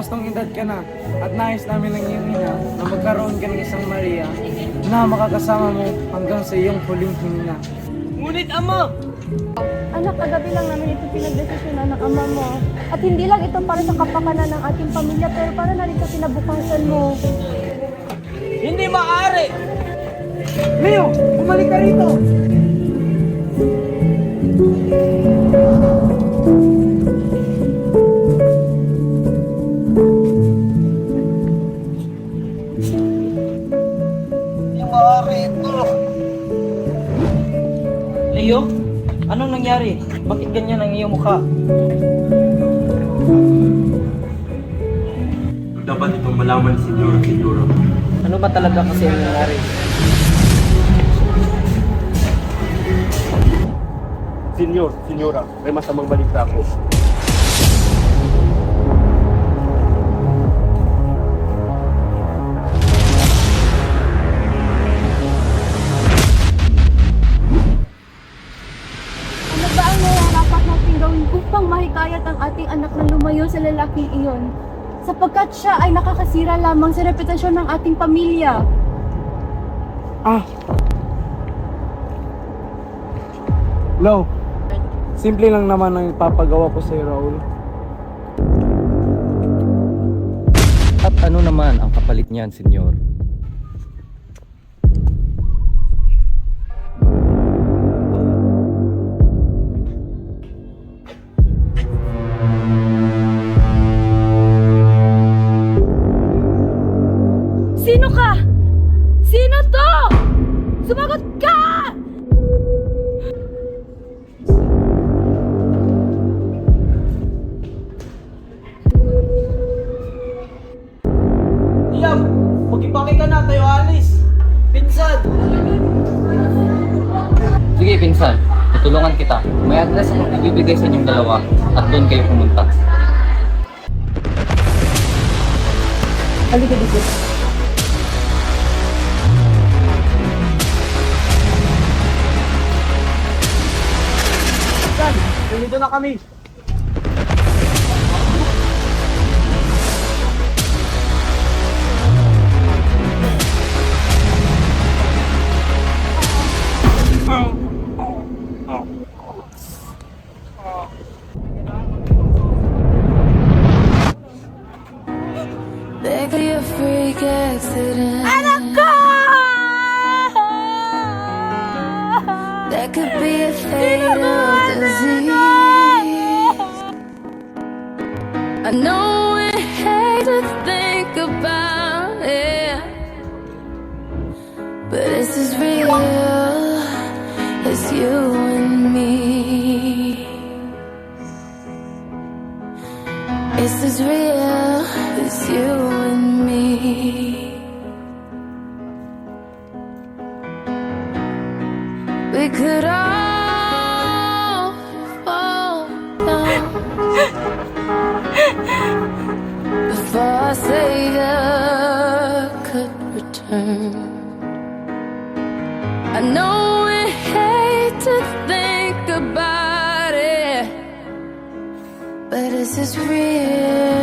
wastong edad ka na at nais namin ng iyong ina na magkaroon ka ng isang Maria na makakasama mo hanggang sa iyong huling hininga. Ngunit Ama! Anak, kagabi lang namin ito pinagdesisyonan ng ama mo. At hindi lang ito para sa kapakanan ng ating pamilya, pero para na rin sa kinabukasan mo. Hindi maaari! Leo, bumalik ka rito! Hindi maaari ito! Leo, anong nangyari? Bakit ganyan ang iyong mukha? Dapat itong malaman ni Siguro. Ano ba talaga kasi ang nangyari? Senyora, may masamang balita ako. Ano ba ang nararapat natin gawin upang mahikayat ang ating anak na lumayo sa lalaking iyon? Sapagkat siya ay nakakasira lamang sa reputasyon ng ating pamilya. Lo, simple lang naman ang ipapagawa ko sa iyo, Raul. At ano naman ang kapalit niyan, senyor? Sino ka? Sino to? Sumagot ka! Liam, mag-ipake ka na, tayo alis! Pinsan! Sige, pinsan. Tutulungan kita. May address akong ibibigay sa inyong dalawa at doon kayo pumunta. Halika dito. Pinsan, nandito na kami! There could be a freak accident. There could be a fatal disease. I know we hate to think about it, but this is real. It's you and me. It's as real as you and me. We could all fall down before our Savior could return. I know we hate to think about it, but it's as real